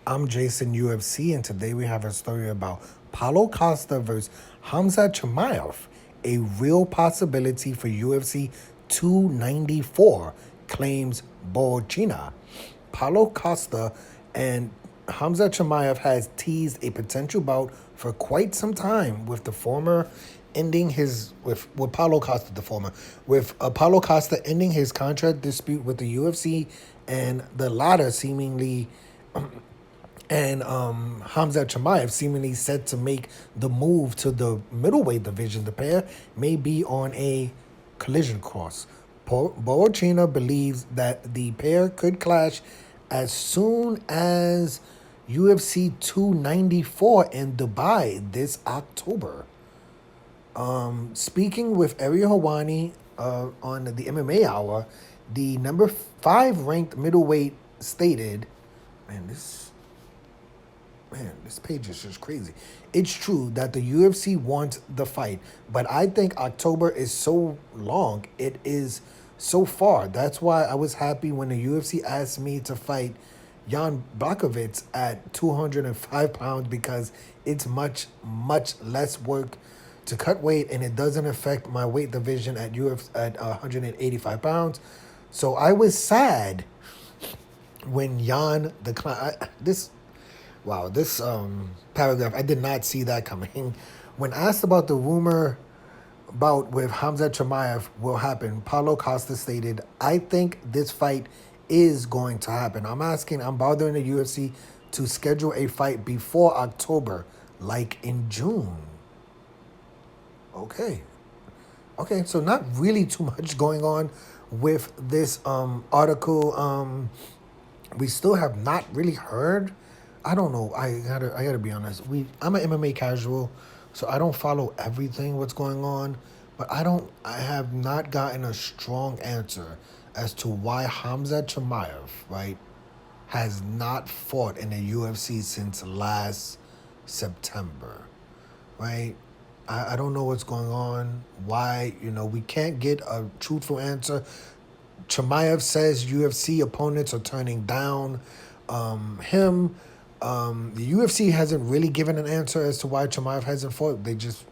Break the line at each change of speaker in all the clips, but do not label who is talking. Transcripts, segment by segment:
I'm Jason UFC, and today we have a story about Paulo Costa versus Khamzat Chimaev, a real possibility for UFC 294, claims China. Paulo Costa and Khamzat Chimaev has teased a potential bout for quite some time, with the former ending his with Paulo Costa, the former, with Paulo Costa ending his contract dispute with the UFC, and the latter seemingly and Khamzat Chimaev seemingly set to make the move to the middleweight division. The pair may be on a collision course. Borachina believes that the pair could clash as soon as UFC 294 in Dubai this October. Speaking with Ariel Hawani on the MMA Hour, the number 5 ranked middleweight stated, man, this page is just crazy. It's true that the UFC wants the fight, but I think October is so long. It is so far. That's why I was happy when the UFC asked me to fight Jan Blachowicz at 205 pounds, because it's much less work to cut weight, and it doesn't affect my weight division at UFC at 185 pounds. So I was sad when Jan declined. This paragraph, I did not see that coming. When asked about the rumor bout with Khamzat Chimaev will happen, Paulo Costa stated, "I think this fight is going to happen. I'm bothering the UFC to schedule a fight before October, like in June." Okay. Okay, so not really too much going on with this article. We still have not really heard. I don't know. I gotta be honest. I'm an MMA casual, so I don't follow everything what's going on. But I have not gotten a strong answer as to why Khamzat Chimaev, right, has not fought in the UFC since last September, right? I don't know what's going on. Why, we can't get a truthful answer. Chimaev says UFC opponents are turning down him. The UFC hasn't really given an answer as to why Chimaev hasn't fought. They just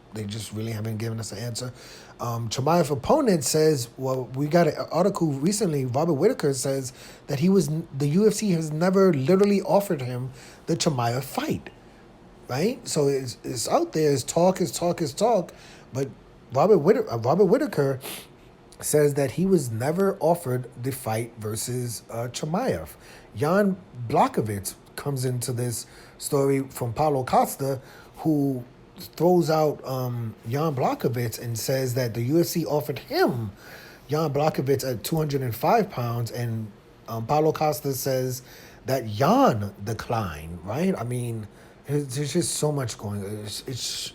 really haven't given us an answer. Chimaev opponent says, well, we got an article recently. Robert Whitaker says that the UFC has never literally offered him the Chimaev fight, right? So it's out there. It's talk. But Robert Whitaker says that he was never offered the fight versus Chimaev. Jan Blachowicz comes into this story from Paulo Costa, who throws out Jan Blachowicz and says that the UFC offered him Jan Blachowicz at 205 pounds, and Paulo Costa says that Jan declined, right? I mean, there's just so much going on. It's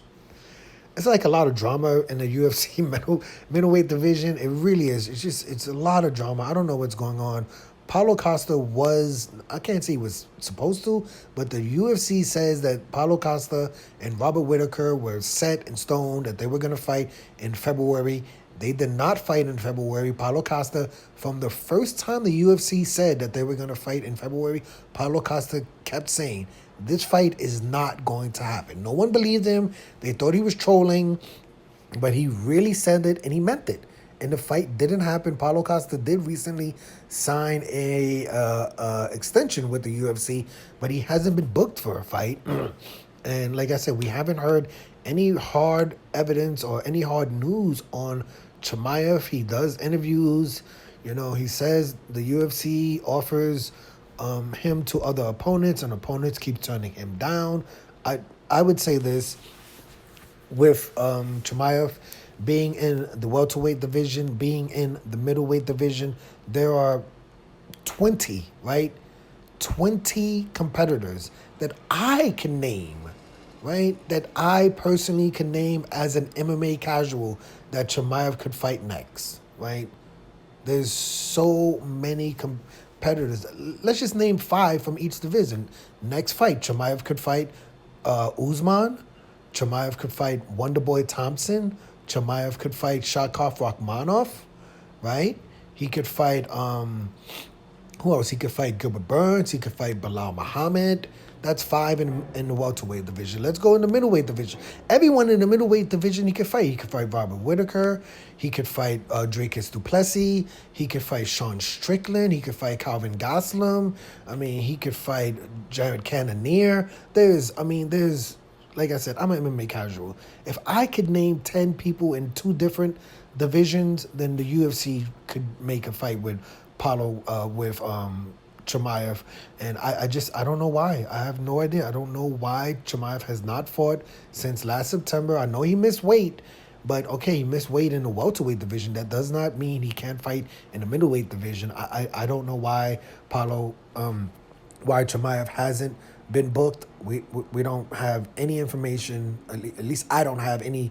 like a lot of drama in the UFC middleweight division. It really is. It's a lot of drama. I don't know what's going on. Paulo Costa I can't say he was supposed to, but the UFC says that Paulo Costa and Robert Whitaker were set in stone that they were going to fight in February. They did not fight in February. Paulo Costa, from the first time the UFC said that they were going to fight in February, Paulo Costa kept saying, this fight is not going to happen. No one believed him. They thought he was trolling, but he really said it and he meant it. And the fight didn't happen. Paulo Costa did recently sign a extension with the UFC, but he hasn't been booked for a fight. And like I said, we haven't heard any hard evidence or any hard news on Chimaev. He does interviews. He says the UFC offers him to other opponents, and opponents keep turning him down. I would say this with Chimaev being in the welterweight division, being in the middleweight division, there are 20, right? 20 competitors that I can name, right? That I personally can name as an MMA casual that Chimaev could fight next, right? There's so many competitors. Let's just name 5 from each division. Next fight, Chimaev could fight Usman. Chimaev could fight Wonderboy Thompson. Chimaev could fight Shavkat Rakhmonov, right? He could fight Who else? He could fight Gilbert Burns. He could fight Bilal Muhammad. That's 5 in the welterweight division. Let's go in the middleweight division. Everyone in the middleweight division he could fight. He could fight Robert Whitaker. He could fight Dracus Duplessis. He could fight Sean Strickland. He could fight Calvin Gastelum. I mean, he could fight Jared Cannonier. There's, like I said, I'm an MMA casual. If I could name 10 people in 2 different divisions, then the UFC could make a fight with Chimaev, and I don't know why. I have no idea. I don't know why Chimaev has not fought since last September. I know he missed weight, but okay, he missed weight in the welterweight division. That does not mean he can't fight in the middleweight division. I don't know why why Chimaev hasn't been booked. We don't have any information. At least I don't have any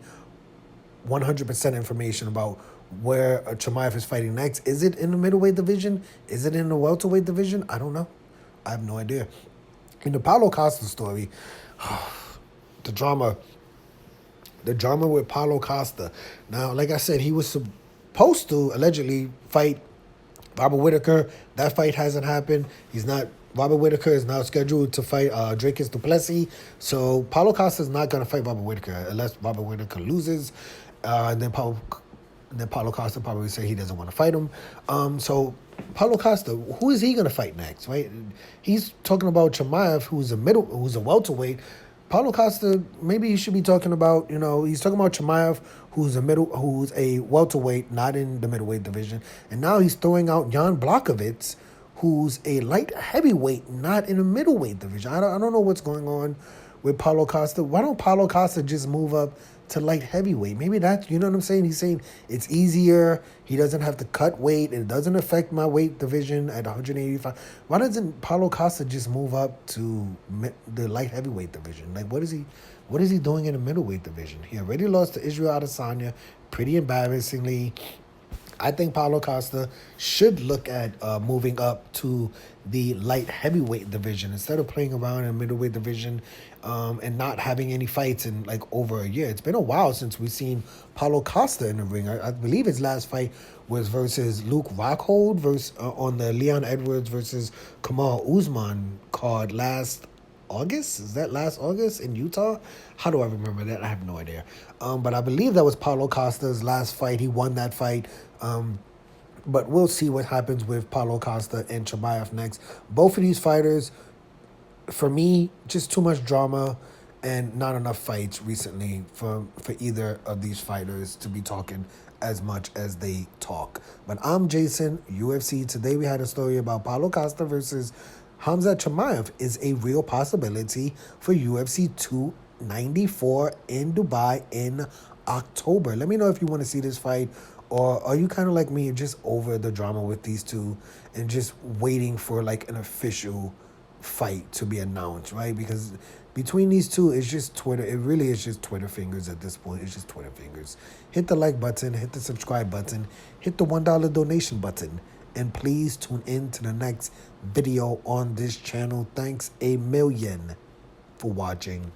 100% information about where Chimaev is fighting next. Is it in the middleweight division? Is it in the welterweight division? I don't know. I have no idea. In the Paulo Costa story, the drama with Paulo Costa. Now, like I said, he was supposed to allegedly fight Robert Whitaker. That fight hasn't happened. Robert Whitaker is now scheduled to fight Dracus Duplessis. So Paulo Costa is not going to fight Robert Whitaker unless Robert Whitaker loses. And then Paulo Costa probably say he doesn't want to fight him. So Paulo Costa, who is he going to fight next, right? He's talking about Chimaev, who's a welterweight. Paulo Costa, maybe he should be talking about, he's talking about Chimaev, who's a welterweight, not in the middleweight division. And now he's throwing out Jan Blachowicz, who's a light heavyweight, not in the middleweight division. I don't know what's going on with Paulo Costa. Why don't Paulo Costa just move up to light heavyweight? Maybe that's, you know what I'm saying? He's saying it's easier. He doesn't have to cut weight. It doesn't affect my weight division at 185. Why doesn't Paulo Costa just move up to the light heavyweight division? Like, what is he doing in the middleweight division? He already lost to Israel Adesanya pretty embarrassingly. I think Paulo Costa should look at moving up to the light heavyweight division instead of playing around in the middleweight division and not having any fights in like over a year. It's been a while since we've seen Paulo Costa in the ring. I believe his last fight was versus Luke Rockhold on the Leon Edwards versus Kamal Usman card last August? Is that last August in Utah? How do I remember that? I have no idea. But I believe that was Paulo Costa's last fight. He won that fight. But we'll see what happens with Paulo Costa and Chimaev next. Both of these fighters, for me, just too much drama and not enough fights recently for either of these fighters to be talking as much as they talk. But I'm Jason, UFC. Today we had a story about Paulo Costa versus Khamzat Chimaev is a real possibility for UFC 294 in Dubai in October. Let me know if you want to see this fight, or are you kind of like me, just over the drama with these two and just waiting for like an official fight to be announced, right? Because between these two, it's just Twitter. It really is just Twitter fingers at this point. It's just Twitter fingers. Hit the like button, hit the subscribe button, hit the $1 donation button. And please tune in to the next video on this channel. Thanks a million for watching.